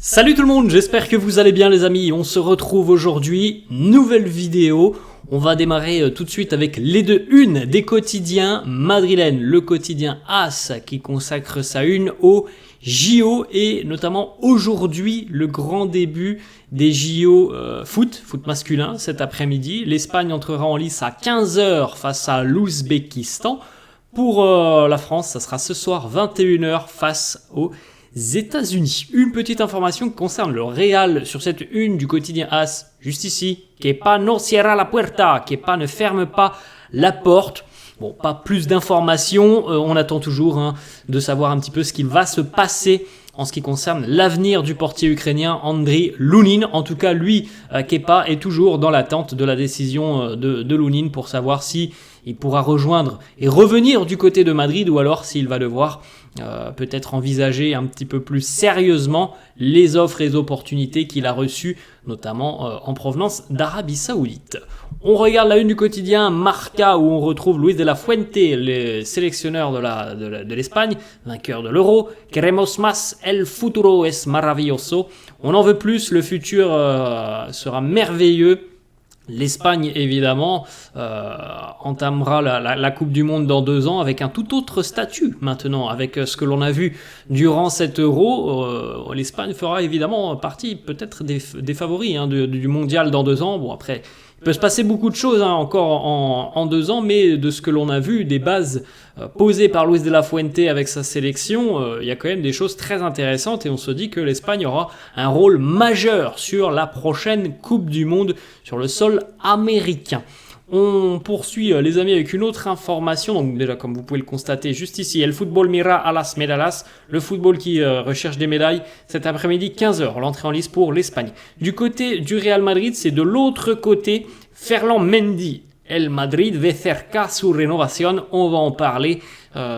Salut tout le monde, j'espère que vous allez bien les amis, on se retrouve aujourd'hui, nouvelle vidéo. On va démarrer tout de suite avec les deux unes des quotidiens madrilènes, le quotidien AS qui consacre sa une au JO et notamment aujourd'hui le grand début des JO foot masculin cet après-midi. L'Espagne entrera en lice à 15h face à l'Ouzbékistan. Pour la France, ça sera ce soir 21h face aux États-Unis. Une petite information qui concerne le Real sur cette une du quotidien AS, juste ici. Kepa no cierra la puerta. Kepa ne ferme pas la porte. Bon, pas plus d'informations. On attend toujours de savoir un petit peu ce qu'il va se passer en ce qui concerne l'avenir du portier ukrainien Andriy Lunin. En tout cas, lui, Kepa, est toujours dans l'attente de la décision de Lunin pour savoir si il pourra rejoindre et revenir du côté de Madrid ou alors s'il va devoir peut-être envisager un petit peu plus sérieusement les offres et les opportunités qu'il a reçues, notamment en provenance d'Arabie Saoudite. On regarde la une du quotidien Marca où on retrouve Luis de la Fuente, le sélectionneur de l'Espagne, vainqueur de l'Euro. Queremos más, el futuro es maravilloso. On en veut plus, le futur sera merveilleux. L'Espagne, évidemment, entamera la Coupe du Monde dans 2 ans avec un tout autre statut maintenant. Avec ce que l'on a vu durant cet Euro, l'Espagne fera évidemment partie peut-être des favoris du Mondial dans 2 ans. Bon, après, il peut se passer beaucoup de choses encore en 2 ans, mais de ce que l'on a vu, des bases posées par Luis de la Fuente avec sa sélection, il y a quand même des choses très intéressantes et on se dit que l'Espagne aura un rôle majeur sur la prochaine Coupe du Monde sur le sol américain. On poursuit les amis avec une autre information, donc déjà comme vous pouvez le constater juste ici, el fútbol mira a las medallas, le football qui recherche des médailles cet après-midi 15h, l'entrée en lice pour l'Espagne. Du côté du Real Madrid, c'est de l'autre côté, Ferland Mendy. El Madrid ve cerca su renovación, on va en parler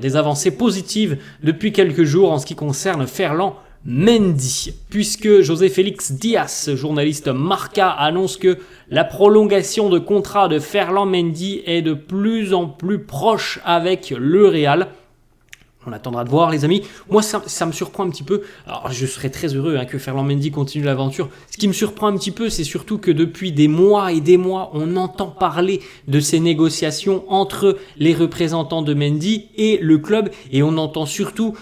des avancées positives depuis quelques jours en ce qui concerne Ferland Mendy, puisque José Félix Díaz, journaliste Marca, annonce que la prolongation de contrat de Ferland Mendy est de plus en plus proche avec le Real. On attendra de voir les amis. Moi ça me surprend un petit peu. Alors je serais très heureux que Ferland Mendy continue l'aventure. Ce qui me surprend un petit peu, c'est surtout que depuis des mois et des mois, on entend parler de ces négociations entre les représentants de Mendy et le club. Et on entend surtout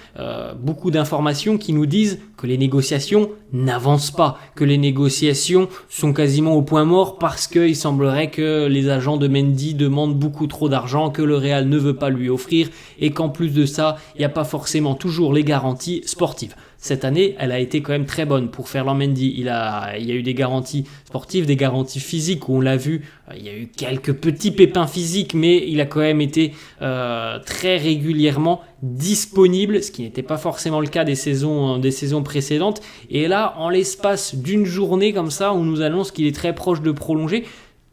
beaucoup d'informations qui nous disent que les négociations n'avancent pas, que les négociations sont quasiment au point mort parce qu'il semblerait que les agents de Mendy demandent beaucoup trop d'argent, que le Real ne veut pas lui offrir et qu'en plus de ça, il n'y a pas forcément toujours les garanties sportives. Cette année, elle a été quand même très bonne pour Ferland Mendy. Il y a eu des garanties sportives, des garanties physiques où on l'a vu. Il y a eu quelques petits pépins physiques, mais il a quand même été très régulièrement disponible, ce qui n'était pas forcément le cas des saisons précédentes. Et là, en l'espace d'une journée comme ça, on nous annonce qu'il est très proche de prolonger.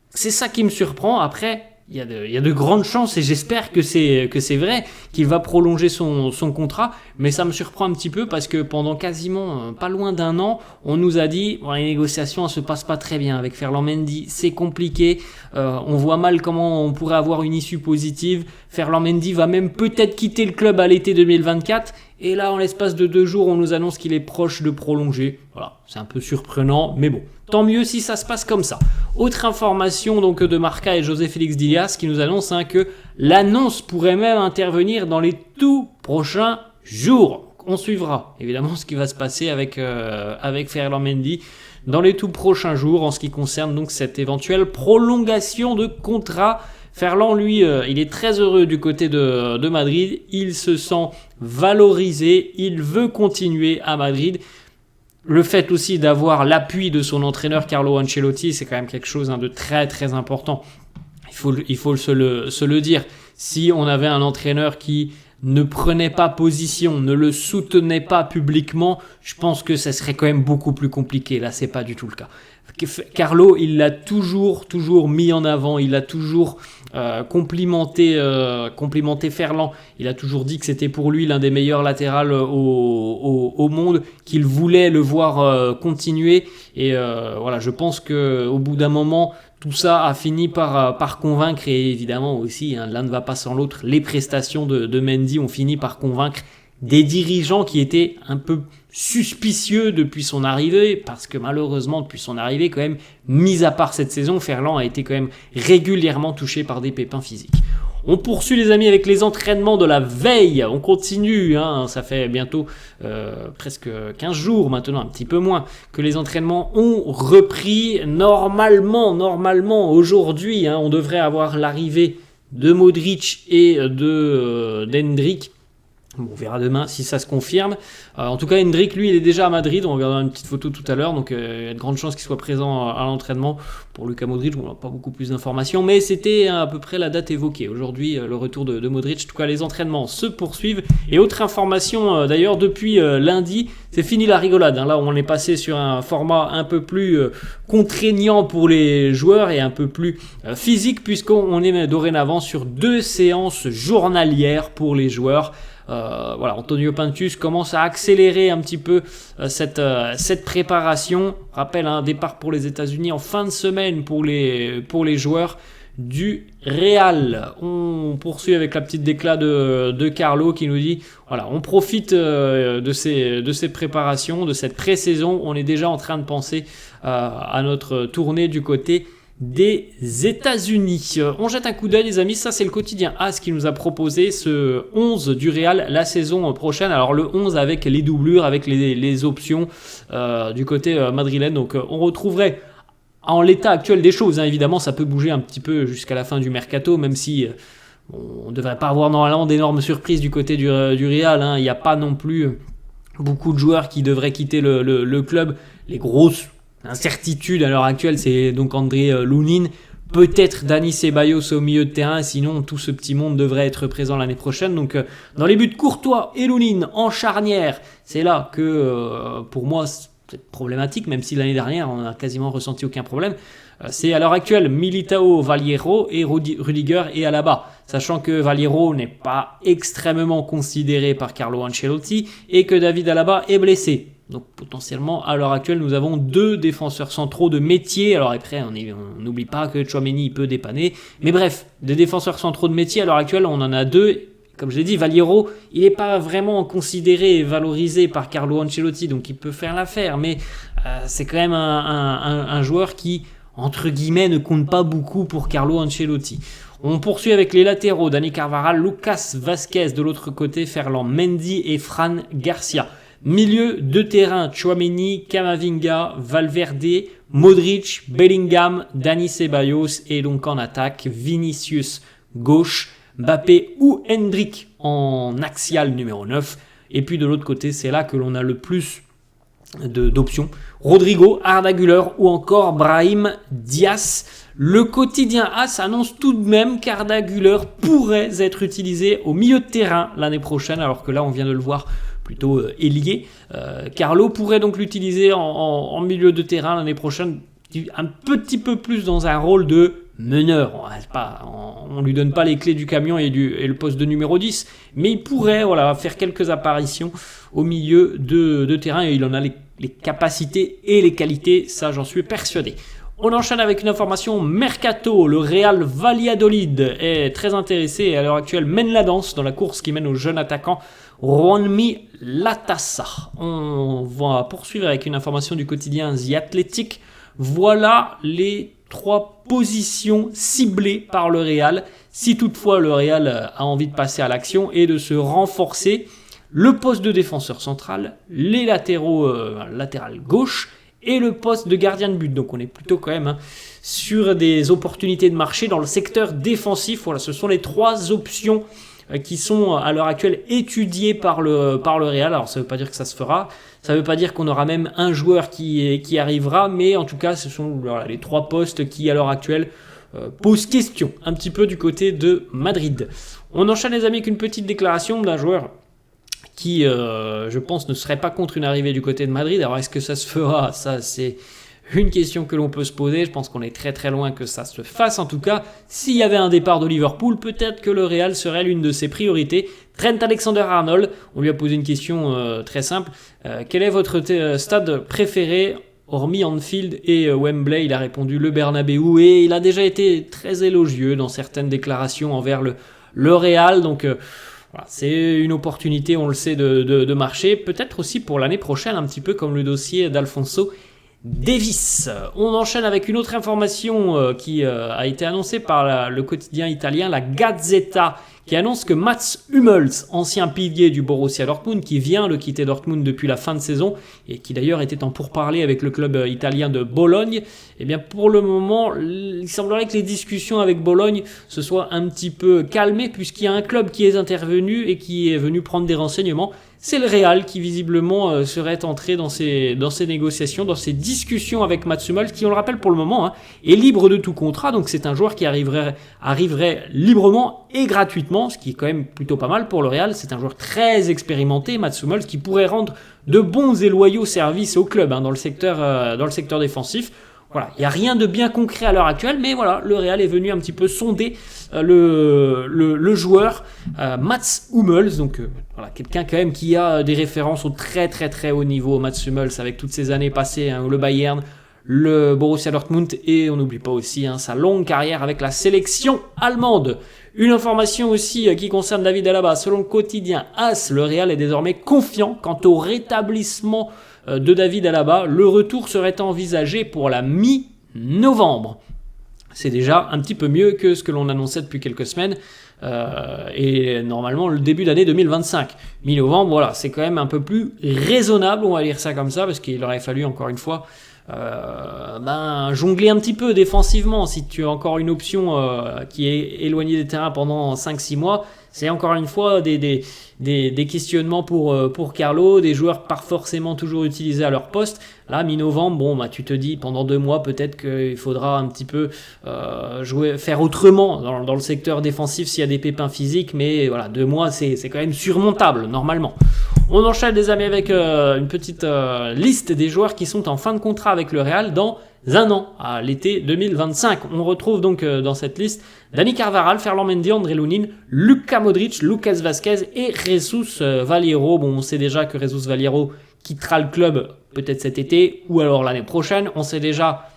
C'est ça qui me surprend. Après, il y a de grandes chances et j'espère que c'est vrai qu'il va prolonger son contrat, mais ça me surprend un petit peu parce que pendant quasiment pas loin d'1 an, on nous a dit les négociations ne se passent pas très bien avec Ferland Mendy, c'est compliqué, on voit mal comment on pourrait avoir une issue positive. Ferland Mendy va même peut-être quitter le club à l'été 2024 et là en l'espace de 2 jours on nous annonce qu'il est proche de prolonger. Voilà, c'est un peu surprenant, mais bon. Tant mieux si ça se passe comme ça. Autre information donc de Marca et José Félix Díaz qui nous annonce que l'annonce pourrait même intervenir dans les tout prochains jours. On suivra évidemment ce qui va se passer avec Ferland Mendy dans les tout prochains jours en ce qui concerne donc cette éventuelle prolongation de contrat. Ferland, lui, il est très heureux du côté de Madrid. Il se sent valorisé. Il veut continuer à Madrid. Le fait aussi d'avoir l'appui de son entraîneur Carlo Ancelotti, c'est quand même quelque chose de très très important. Il faut se le dire. Si on avait un entraîneur qui ne prenait pas position, ne le soutenait pas publiquement, je pense que ça serait quand même beaucoup plus compliqué. Là, c'est pas du tout le cas. Carlo, il l'a toujours mis en avant, il a toujours complimenté Ferland. Il a toujours dit que c'était pour lui l'un des meilleurs latérales au monde, qu'il voulait le voir continuer. Et voilà, je pense que au bout d'un moment, tout ça a fini par convaincre. Et évidemment aussi, l'un ne va pas sans l'autre. Les prestations de Mendy ont fini par convaincre des dirigeants qui étaient un peu suspicieux depuis son arrivée, parce que malheureusement depuis son arrivée quand même, mis à part cette saison, Ferland a été quand même régulièrement touché par des pépins physiques. On poursuit les amis avec les entraînements de la veille, on continue, ça fait bientôt presque 15 jours maintenant, un petit peu moins, que les entraînements ont repris. Normalement aujourd'hui, on devrait avoir l'arrivée de Modric et d'Hendrick. Bon, on verra demain si ça se confirme. En tout cas, Hendrick, lui, il est déjà à Madrid. On regardera une petite photo tout à l'heure. Donc, il y a de grandes chances qu'il soit présent à l'entraînement. Pour Luka Modric, on n'a pas beaucoup plus d'informations. Mais c'était à peu près la date évoquée. Aujourd'hui, le retour de Modric. En tout cas, les entraînements se poursuivent. Et autre information, d'ailleurs, depuis lundi, c'est fini la rigolade. Là, on est passé sur un format un peu plus contraignant pour les joueurs et un peu plus physique, puisqu'on est dorénavant sur 2 séances journalières pour les joueurs. Antonio Pintus commence à accélérer un petit peu cette préparation. Rappel, un départ pour les États-Unis en fin de semaine pour les joueurs du Real. On poursuit avec la petite déclat de Carlo qui nous dit on profite de cette préparation, de cette pré-saison. On est déjà en train de penser à notre tournée du côté des États-Unis. On jette un coup d'œil les amis, ça c'est le quotidien AS qui nous a proposé ce 11 du Real la saison prochaine. Alors le 11 avec les doublures, avec les options du côté madrilène. Donc on retrouverait en l'état actuel des choses, évidemment ça peut bouger un petit peu jusqu'à la fin du mercato, même si on ne devrait pas avoir normalement d'énormes surprises du côté du Real. Il n'y a pas non plus beaucoup de joueurs qui devraient quitter le club. Les grosses incertitude à l'heure actuelle, c'est donc André Lunin, peut-être Dani Ceballos au milieu de terrain, sinon tout ce petit monde devrait être présent l'année prochaine. Donc dans les buts, Courtois et Lunin en charnière, c'est là que pour moi c'est problématique, même si l'année dernière on n'a quasiment ressenti aucun problème. C'est à l'heure actuelle Militao, Vallejo et Rudiger et Alaba, sachant que Vallejo n'est pas extrêmement considéré par Carlo Ancelotti et que David Alaba est blessé. Donc potentiellement, à l'heure actuelle, nous avons 2 défenseurs centraux de métier. Alors après, on n'oublie pas que Tchouaméni peut dépanner. Mais bref, des défenseurs centraux de métier, à l'heure actuelle, on en a 2. Comme je l'ai dit, Vallejo, il n'est pas vraiment considéré et valorisé par Carlo Ancelotti, donc il peut faire l'affaire. Mais c'est quand même un joueur qui, entre guillemets, ne compte pas beaucoup pour Carlo Ancelotti. On poursuit avec les latéraux, Dani Carvajal, Lucas Vazquez de l'autre côté, Ferland Mendy et Fran Garcia. Milieu de terrain, Tchouaméni, Camavinga, Valverde, Modric, Bellingham, Dani Ceballos et donc en attaque, Vinicius gauche, Mbappé ou Hendrick en axial numéro 9. Et puis de l'autre côté, c'est là que l'on a le plus d'options. Rodrigo, Arda Güler ou encore Brahim Diaz. Le quotidien AS annonce tout de même qu'Arda Güler pourrait être utilisé au milieu de terrain l'année prochaine, alors que là on vient de le voir plutôt ailier. Carlo pourrait donc l'utiliser en milieu de terrain l'année prochaine, un petit peu plus dans un rôle de meneur. On lui donne pas les clés du camion et le poste de numéro 10, mais il pourrait faire quelques apparitions au milieu de terrain et il en a les capacités et les qualités, ça j'en suis persuadé. On enchaîne avec une information mercato. Le Real Valladolid est très intéressé et à l'heure actuelle mène la danse dans la course qui mène au jeune attaquant Juanmi Latassa. On va poursuivre avec une information du quotidien The Athletic. Voilà les 3 positions ciblées par le Real. Si toutefois le Real a envie de passer à l'action et de se renforcer, le poste de défenseur central, les latéraux, latéral gauche et le poste de gardien de but. Donc on est plutôt quand même sur des opportunités de marché dans le secteur défensif. Voilà, ce sont les 3 options qui sont à l'heure actuelle étudiées par le Real. Alors ça ne veut pas dire que ça se fera, ça ne veut pas dire qu'on aura même un joueur qui arrivera, mais en tout cas ce sont les 3 postes qui à l'heure actuelle posent question un petit peu du côté de Madrid. On enchaîne les amis avec une petite déclaration d'un joueur qui, je pense, ne serait pas contre une arrivée du côté de Madrid. Alors, est-ce que ça se fera? Ça, c'est une question que l'on peut se poser. Je pense qu'on est très très loin que ça se fasse. En tout cas, s'il y avait un départ de Liverpool, peut-être que le Real serait l'une de ses priorités. Trent Alexander-Arnold, on lui a posé une question très simple. Quel est votre stade préféré hormis Anfield et Wembley? Il a répondu le Bernabeu et il a déjà été très élogieux dans certaines déclarations envers le Real. Donc, Voilà, c'est une opportunité, on le sait, de marché, peut-être aussi pour l'année prochaine, un petit peu comme le dossier d'Alphonso Davies. On enchaîne avec une autre information qui a été annoncée par le quotidien italien, la Gazzetta, qui annonce que Mats Hummels, ancien pilier du Borussia Dortmund, qui vient de quitter Dortmund depuis la fin de saison et qui d'ailleurs était en pourparlers avec le club italien de Bologne, eh bien pour le moment, il semblerait que les discussions avec Bologne se soient un petit peu calmées puisqu'il y a un club qui est intervenu et qui est venu prendre des renseignements. C'est le Real qui visiblement serait entré dans ces négociations, dans ces discussions avec Mats Hummels, qui on le rappelle pour le moment est libre de tout contrat, donc c'est un joueur qui arriverait librement et gratuitement, ce qui est quand même plutôt pas mal pour le Real. C'est un joueur très expérimenté, Mats Hummels, qui pourrait rendre de bons et loyaux services au club dans le secteur défensif. Voilà, il n'y a rien de bien concret à l'heure actuelle, mais voilà, le Real est venu un petit peu sonder le joueur Mats Hummels, donc voilà, quelqu'un quand même qui a des références au très très très haut niveau, Mats Hummels, avec toutes ces années passées, le Bayern, le Borussia Dortmund, et on n'oublie pas aussi sa longue carrière avec la sélection allemande. Une information aussi qui concerne David Alaba, selon le quotidien AS, le Real est désormais confiant quant au rétablissement de David Alaba. Le retour serait envisagé pour la mi-novembre. C'est déjà un petit peu mieux que ce que l'on annonçait depuis quelques semaines et normalement le début d'année 2025. Mi-novembre, voilà, c'est quand même un peu plus raisonnable, on va dire ça comme ça, parce qu'il aurait fallu encore une fois jongler un petit peu défensivement. Si tu as encore une option qui est éloignée des terrains pendant 5-6 mois, c'est encore une fois des questionnements pour Carlo, des joueurs pas forcément toujours utilisés à leur poste. Là, mi-novembre, tu te dis pendant 2 mois peut-être qu'il faudra un petit peu faire autrement dans le secteur défensif s'il y a des pépins physiques, mais voilà, 2 mois c'est quand même surmontable normalement. On enchaîne les amis avec une petite liste des joueurs qui sont en fin de contrat avec le Real dans un an, à l'été 2025. On retrouve donc dans cette liste Dani Carvajal, Ferland Mendy, André Lunin, Luka Modric, Lucas Vazquez et Jesus Valiero. Bon, on sait déjà que Jesus Valiero quittera le club peut-être cet été ou alors l'année prochaine. On sait déjà,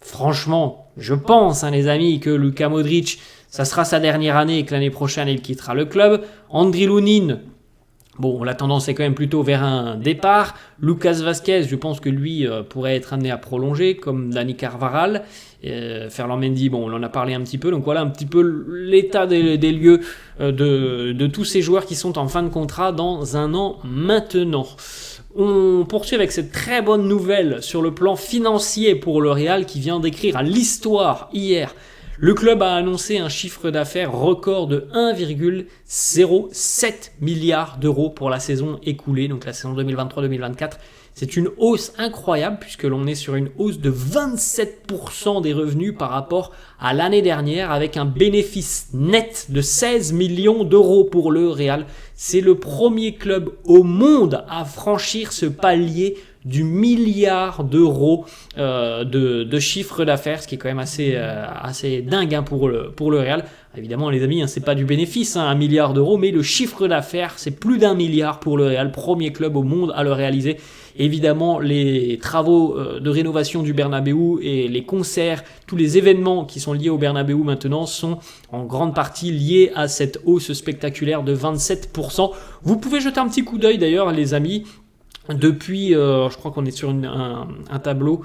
franchement, je pense les amis, que Luka Modric, ça sera sa dernière année et que l'année prochaine il quittera le club. André Lunin, bon, la tendance est quand même plutôt vers un départ. Lucas Vazquez, je pense que lui pourrait être amené à prolonger, comme Dani Carvajal. Ferland Mendy, bon, on en a parlé un petit peu. Donc voilà un petit peu l'état des lieux de tous ces joueurs qui sont en fin de contrat dans un an maintenant. On poursuit avec cette très bonne nouvelle sur le plan financier pour le Real qui vient d'écrire l'histoire hier. Le club a annoncé un chiffre d'affaires record de 1,07 milliard d'euros pour la saison écoulée, donc la saison 2023-2024. C'est une hausse incroyable puisque l'on est sur une hausse de 27% des revenus par rapport à l'année dernière avec un bénéfice net de 16 millions d'euros pour le Real. C'est le premier club au monde à franchir ce palier du milliard d'euros de chiffre d'affaires, ce qui est quand même assez dingue pour le Real. Évidemment les amis, c'est pas du bénéfice, 1 milliard d'euros, mais le chiffre d'affaires c'est plus d'1 milliard pour le Real, premier club au monde à le réaliser. Évidemment les travaux de rénovation du Bernabéu et les concerts, tous les événements qui sont liés au Bernabéu maintenant sont en grande partie liés à cette hausse spectaculaire de 27%. Vous pouvez jeter un petit coup d'œil d'ailleurs les amis. Depuis, je crois qu'on est sur un tableau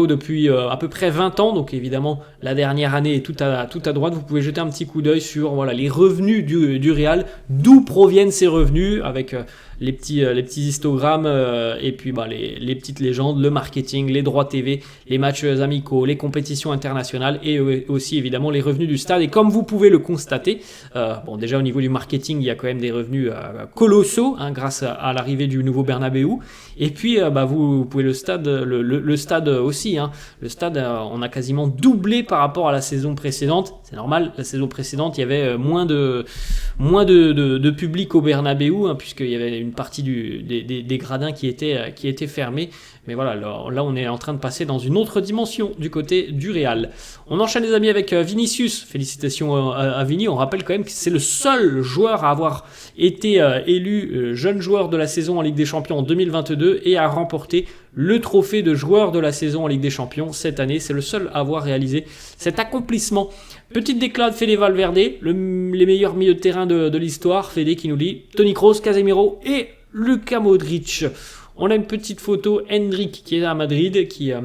depuis à peu près 20 ans, donc évidemment la dernière année est tout à droite. Vous pouvez jeter un petit coup d'œil sur les revenus du Real, d'où proviennent ces revenus, avec les petits histogrammes et puis les petites légendes, le marketing, les droits TV, les matchs amicaux, les compétitions internationales et aussi évidemment les revenus du stade. Et comme vous pouvez le constater, déjà au niveau du marketing, il y a quand même des revenus colossaux grâce à l'arrivée du nouveau Bernabéu. Et puis vous pouvez le stade aussi. Le stade, on a quasiment doublé par rapport à la saison précédente. C'est normal, la saison précédente, il y avait moins de public au Bernabéu, puisqu'il y avait une partie des gradins qui étaient fermés. Mais voilà, là on est en train de passer dans une autre dimension du côté du Real. On enchaîne les amis avec Vinicius. Félicitations à Vini. On rappelle quand même que c'est le seul joueur à avoir été élu jeune joueur de la saison en Ligue des Champions en 2022 et à remporter le trophée de joueur de la saison en Ligue des Champions cette année. C'est le seul à avoir réalisé cet accomplissement. Petite déclat de Fede Valverde, les meilleurs milieux de terrain de l'histoire. Fede qui nous dit Toni Kroos, Casemiro et Luka Modric. On a une petite photo, Hendrik qui est à Madrid, qui a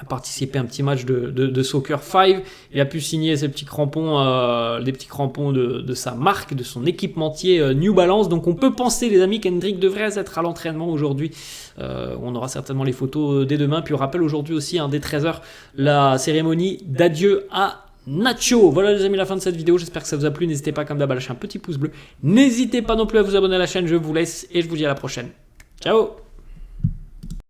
participé à un petit match de Soccer 5 et a pu signer ses petits crampons, des petits crampons de sa marque, de son équipementier New Balance. Donc on peut penser les amis qu'Hendrik devrait être à l'entraînement aujourd'hui. On aura certainement les photos dès demain. Puis on rappelle aujourd'hui aussi dès 13h la cérémonie d'adieu à Nacho. Voilà les amis, la fin de cette vidéo, j'espère que ça vous a plu. N'hésitez pas comme d'hab à lâcher un petit pouce bleu. N'hésitez pas non plus à vous abonner à la chaîne, je vous laisse et je vous dis à la prochaine. Ciao.